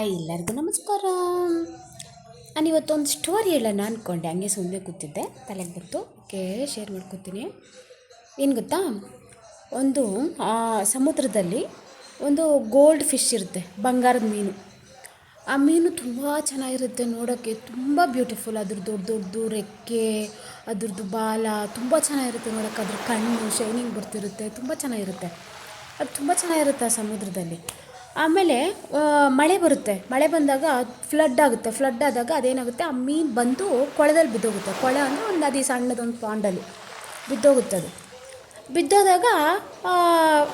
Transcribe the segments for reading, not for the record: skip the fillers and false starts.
Hi ಎಲ್ಲರಿಗೂ ನಮಸ್ಕಾರ. ನಾನು ಇವತ್ತೊಂದು ಸ್ಟೋರಿ ಹೇಳೋಣ ಅಂದ್ಕೊಂಡೆ, ಹಂಗೆ ಸುಮ್ಮನೆ ಕೂತಿದ್ದೆ, ತಲೆಗೆ ಬಂತು, ಓಕೆ ಶೇರ್ ಮಾಡ್ಕೊತೀನಿ. ಏನು ಗೊತ್ತಾ, ಒಂದು ಸಮುದ್ರದಲ್ಲಿ ಒಂದು ಗೋಲ್ಡ್ ಫಿಶ್ ಇರುತ್ತೆ, ಬಂಗಾರದ ಮೀನು. ಆ ಮೀನು ತುಂಬ ಚೆನ್ನಾಗಿರುತ್ತೆ ನೋಡೋಕ್ಕೆ, ತುಂಬ ಬ್ಯೂಟಿಫುಲ್. ಅದ್ರದ್ದು ದೊಡ್ಡ ದೊಡ್ಡದು ರೆಕ್ಕೆ, ಅದ್ರದ್ದು ಬಾಲ ತುಂಬ ಚೆನ್ನಾಗಿರುತ್ತೆ ನೋಡೋಕ್ಕೆ. ಅದ್ರ ಕಣ್ಣು ಶೈನಿಂಗ್ ಬರ್ತಿರುತ್ತೆ, ತುಂಬ ಚೆನ್ನಾಗಿರುತ್ತೆ. ಅದು ತುಂಬ ಚೆನ್ನಾಗಿರುತ್ತೆ ಆ ಸಮುದ್ರದಲ್ಲಿ. ಆಮೇಲೆ ಮಳೆ ಬರುತ್ತೆ, ಮಳೆ ಬಂದಾಗ ಫ್ಲಡ್ ಆಗುತ್ತೆ. ಫ್ಲಡ್ ಆದಾಗ ಅದೇನಾಗುತ್ತೆ, ಆ ಮೀನು ಬಂದು ಕೊಳದಲ್ಲಿ ಬಿದ್ದೋಗುತ್ತೆ. ಕೊಳ ಅಂದರೆ ಒಂದು ನದಿ, ಸಣ್ಣದೊಂದು ಪಾಂಡಲ್ಲಿ ಬಿದ್ದೋಗುತ್ತೆ. ಅದು ಬಿದ್ದೋದಾಗ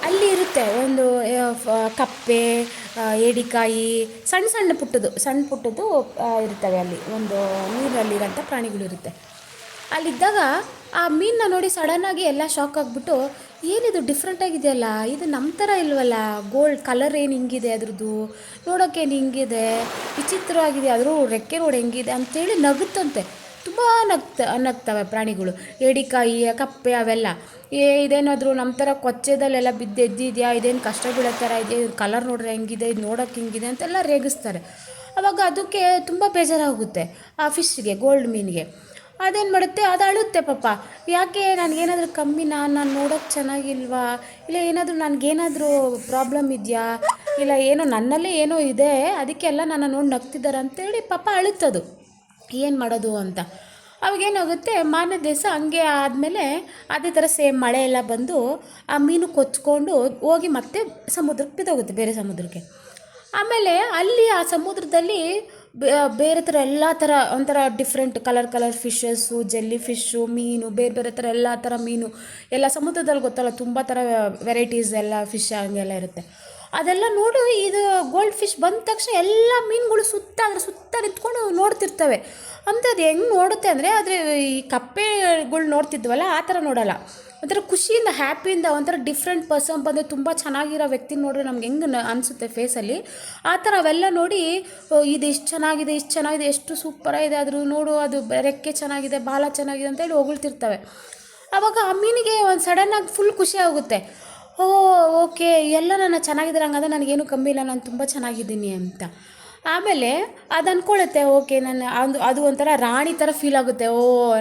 ಅಲ್ಲಿ ಇರುತ್ತೆ ಒಂದು ಕಪ್ಪೆ, ಏಡಿಕಾಯಿ, ಸಣ್ಣ ಸಣ್ಣ ಪುಟ್ಟದ್ದು ಇರ್ತವೆ ಅಲ್ಲಿ. ಒಂದು ನೀರಲ್ಲಿರೋಂಥ ಪ್ರಾಣಿಗಳಿರುತ್ತೆ. ಅಲ್ಲಿದ್ದಾಗ ಆ ಮೀನನ್ನ ನೋಡಿ ಸಡನ್ನಾಗಿ ಎಲ್ಲ ಶಾಕ್ ಆಗಿಬಿಟ್ಟು, ಏನಿದು ಡಿಫ್ರೆಂಟಾಗಿದೆಯಲ್ಲ, ಇದು ನಮ್ಮ ಥರ ಇಲ್ವಲ್ಲ, ಗೋಲ್ಡ್ ಕಲರ್ ಏನು ಹಿಂಗಿದೆ, ಅದ್ರದ್ದು ನೋಡೋಕ್ಕೇನು ಹಿಂಗಿದೆ, ವಿಚಿತ್ರವಾಗಿದೆ, ಆದರೂ ರೆಕ್ಕೆ ನೋಡಿ ಹೆಂಗಿದೆ ಅಂಥೇಳಿ ನಗುತ್ತಂತೆ. ತುಂಬ ನಗ್ತವೆ ಪ್ರಾಣಿಗಳು, ಏಡಿಕಾಯಿ, ಕಪ್ಪೆ ಅವೆಲ್ಲ. ಇದೇನಾದರೂ ನಮ್ಮ ಥರ ಕೊಚ್ಚೆದಲ್ಲೆಲ್ಲ ಎದ್ದಿದೆಯಾ, ಇದೇನು ಕಷ್ಟ ಬೀಳೋ ಥರ ಇದೆ, ಕಲರ್ ನೋಡ್ರೆ ಹೆಂಗಿದೆ, ಇದು ನೋಡೋಕ್ಕೆ ಹಿಂಗಿದೆ ಅಂತೆಲ್ಲ ರೇಗಿಸ್ತಾರೆ. ಆವಾಗ ಅದಕ್ಕೆ ತುಂಬ ಬೇಜಾರಾಗುತ್ತೆ ಆ ಫಿಶ್ಗೆ, ಗೋಲ್ಡ್ ಮೀನಿಗೆ. ಅದೇನು ಮಾಡುತ್ತೆ, ಅದು ಅಳುತ್ತೆ ಪಾಪ. ಯಾಕೆ, ನನಗೇನಾದರೂ ಕಮ್ಮಿನಾ, ನಾನು ನೋಡೋಕ್ಕೆ ಚೆನ್ನಾಗಿಲ್ವಾ, ಇಲ್ಲ ಏನಾದರೂ ನನಗೇನಾದರೂ ಪ್ರಾಬ್ಲಮ್ ಇದೆಯಾ, ಇಲ್ಲ ಏನೋ ನನ್ನಲ್ಲೇ ಏನೋ ಇದೆ, ಅದಕ್ಕೆಲ್ಲ ನನ್ನ ನೋಡಿ ನಗ್ತಿದ್ದಾರೆ ಅಂತೇಳಿ ಪಾಪ ಅಳುತ್ತದು. ಏನು ಮಾಡೋದು ಅಂತ. ಅವಾಗೇನಾಗುತ್ತೆ, ಮಾರನೇ ದಿವಸ ಹಂಗೆ ಆದಮೇಲೆ ಅದೇ ಥರ ಸೇಮ್ ಮಳೆ ಎಲ್ಲ ಬಂದು ಆ ಮೀನು ಕೊಚ್ಕೊಂಡು ಹೋಗಿ ಮತ್ತೆ ಸಮುದ್ರಕ್ಕೆ ಬಿದ್ದೋಗುತ್ತೆ, ಬೇರೆ ಸಮುದ್ರಕ್ಕೆ. ಆಮೇಲೆ ಅಲ್ಲಿ ಆ ಸಮುದ್ರದಲ್ಲಿ ಬೇರೆ ಥರ ಎಲ್ಲ ಥರ ಒಂಥರ different colour fishes, jelly fish, ಮೀನು, ಬೇರೆ ಬೇರೆ ಥರ ಎಲ್ಲ ಥರ ಮೀನು ಎಲ್ಲ ಸಮುದ್ರದಲ್ಲಿ ಗೊತ್ತಲ್ಲ, ತುಂಬ ಥರ ವೆರೈಟೀಸ್ ಎಲ್ಲ ಫಿಶ್ ಹಂಗೆಲ್ಲ ಇರುತ್ತೆ. ಅದೆಲ್ಲ ನೋಡಿ ಇದು ಗೋಲ್ಡ್ ಫಿಶ್ ಬಂದ ತಕ್ಷಣ ಎಲ್ಲ ಮೀನುಗಳು ಸುತ್ತ ನಿಂತ್ಕೊಂಡು ನೋಡ್ತಿರ್ತವೆ. ಅಂಥದ್ದು ಹೆಂಗೆ ನೋಡುತ್ತೆ ಅಂದರೆ, ಆದರೆ ಈ ಕಪ್ಪೆಗಳು ನೋಡ್ತಿದ್ವಲ್ಲ ಆ ಥರ ನೋಡೋಲ್ಲ. ಒಂಥರ ಖುಷಿಯಿಂದ, ಹ್ಯಾಪಿಯಿಂದ, ಒಂಥರ ಡಿಫ್ರೆಂಟ್ ಪರ್ಸನ್ ಬಂದರೆ, ತುಂಬ ಚೆನ್ನಾಗಿರೋ ವ್ಯಕ್ತಿ ನೋಡಿದ್ರೆ ನಮ್ಗೆ ಹೆಂಗೆ ಅನಿಸುತ್ತೆ ಫೇಸಲ್ಲಿ, ಆ ಥರ ಅವೆಲ್ಲ ನೋಡಿ ಇದು ಇಷ್ಟು ಚೆನ್ನಾಗಿದೆ, ಎಷ್ಟು ಸೂಪರಾಗಿದೆ, ಆದರೂ ನೋಡು, ಅದು ರೆಕ್ಕೆ ಚೆನ್ನಾಗಿದೆ, ಬಾಲ ಚೆನ್ನಾಗಿದೆ ಅಂತೇಳಿ ಹೊಗಳ್ತಿರ್ತವೆ. ಆವಾಗ ಆ ಮೀನಿಗೆ ಒಂದು ಸಡನ್ನಾಗಿ ಫುಲ್ ಖುಷಿ ಆಗುತ್ತೆ. ಓಕೆ, ಎಲ್ಲ ನನ್ನ ಚೆನ್ನಾಗಿದ್ದಾರೆ, ಹಂಗಂದ್ರೆ ನನಗೇನು ಕಮ್ಮಿ ಇಲ್ಲ, ನಾನು ತುಂಬ ಚೆನ್ನಾಗಿದ್ದೀನಿ ಅಂತ. ಆಮೇಲೆ ಅದು ಅಂದ್ಕೊಳ್ಳುತ್ತೆ, ಓಕೆ ಅದು ಒಂಥರ ರಾಣಿ ಥರ ಫೀಲ್ ಆಗುತ್ತೆ.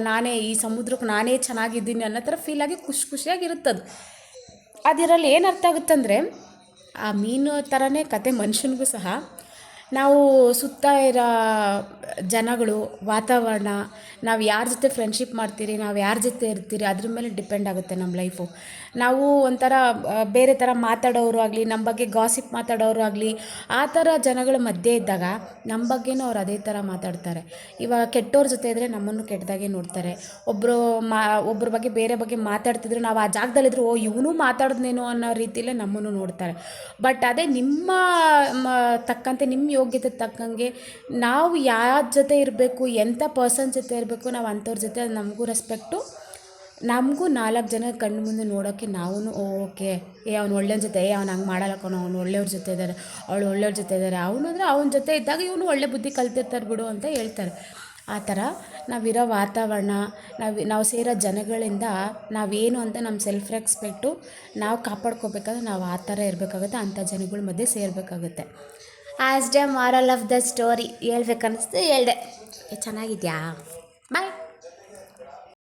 ನಾನೇ ಈ ಸಮುದ್ರಕ್ಕೆ ನಾನೇ ಚೆನ್ನಾಗಿದ್ದೀನಿ ಅನ್ನೋ ಥರ ಫೀಲಾಗಿ ಖುಷಿಯಾಗಿರುತ್ತದು. ಅದಿರಲ್ಲಿ ಏನು ಅರ್ಥ ಆಗುತ್ತಂದರೆ, ಆ ಮೀನು ಥರನೇ ಕತೆ ಮನುಷ್ಯನಿಗೂ ಸಹ. ನಾವು ಸುತ್ತ ಇರೋ ಜನಗಳು, ವಾತಾವರಣ, ನಾವು ಯಾರ ಜೊತೆ ಫ್ರೆಂಡ್ಶಿಪ್ ಮಾಡ್ತೀರಿ, ನಾವು ಯಾರ ಜೊತೆ ಇರ್ತೀರಿ, ಅದ್ರ ಮೇಲೆ ಡಿಪೆಂಡ್ ಆಗುತ್ತೆ ನಮ್ಮ ಲೈಫು. ನಾವು ಒಂಥರ ಬೇರೆ ಥರ ಮಾತಾಡೋರು ಆಗಲಿ, ನಮ್ಮ ಬಗ್ಗೆ ಗಾಸಿಪ್ ಮಾತಾಡೋರು ಆಗಲಿ, ಆ ಥರ ಜನಗಳ ಮಧ್ಯೆ ಇದ್ದಾಗ ನಮ್ಮ ಬಗ್ಗೆನೂ ಅವ್ರು ಅದೇ ಥರ ಮಾತಾಡ್ತಾರೆ. ಇವಾಗ ಕೆಟ್ಟವ್ರ ಜೊತೆ ಇದ್ದರೆ ನಮ್ಮನ್ನು ಕೆಟ್ಟದಾಗೆ ನೋಡ್ತಾರೆ. ಒಬ್ಬರ ಬಗ್ಗೆ ಬೇರೆ ಬಗ್ಗೆ ಮಾತಾಡ್ತಿದ್ರೆ ನಾವು ಆ ಜಾಗದಲ್ಲಿದ್ದರೆ ಇವನು ಮಾತಾಡಿದ್ನೇನೋ ಅನ್ನೋ ರೀತಿಯಲ್ಲೇ ನಮ್ಮನ್ನು ನೋಡ್ತಾರೆ. ಬಟ್ ಅದೇ ನಿಮ್ಮ ತಕ್ಕಂತೆ, ನಿಮ್ಮ ಯೋಗ್ಯತೆ ತಕ್ಕಂಗೆ ನಾವು ಯಾರ ಜೊತೆ ಇರಬೇಕು, ಎಂಥ ಪರ್ಸನ್ ಜೊತೆ ಇರಬೇಕು, ನಾವು ಅಂಥವ್ರ ಜೊತೆ ನಮಗೂ ರೆಸ್ಪೆಕ್ಟು, ನಮಗೂ 4 ಜನ ಕಣ್ಣು ಮುಂದೆ ನೋಡೋಕ್ಕೆ ನಾವು ಓಕೆ, ಅವ್ನು ಒಳ್ಳೆಯವ್ರ ಜೊತೆ, ಅವ್ನು ಹಂಗೆ ಮಾಡಲ್ಲ ಕಣೋ, ಅವ್ನು ಒಳ್ಳೆಯವ್ರ ಜೊತೆ ಇದ್ದಾರೆ, ಅವಳು ಒಳ್ಳೆಯವ್ರ ಜೊತೆ ಇದ್ದಾರೆ, ಅಂದರೆ ಅವನ ಜೊತೆ ಇದ್ದಾಗ ಇವನು ಒಳ್ಳೆ ಬುದ್ಧಿ ಕಲ್ತಿರ್ತಾರೆ ಬಿಡು ಅಂತ ಹೇಳ್ತಾರೆ. ಆ ಥರ ನಾವಿರೋ ವಾತಾವರಣ, ನಾವು ಸೇರೋ ಜನಗಳಿಂದ ನಾವೇನು ಅಂತ ನಮ್ಮ ಸೆಲ್ಫ್ ರೆಸ್ಪೆಕ್ಟು ನಾವು ಕಾಪಾಡ್ಕೋಬೇಕಾದ್ರೆ ನಾವು ಆ ಥರ ಇರಬೇಕಾಗುತ್ತೆ, ಅಂಥ ಜನಗಳ ಮಧ್ಯೆ ಸೇರಬೇಕಾಗುತ್ತೆ. As the moral of the story ಹೇಳ್ಬೇಕನ್ನಿಸ್ತು, ಹೇಳ್ದೆ. ಚೆನ್ನಾಗಿದೆಯಾ? ಬಾಯ್.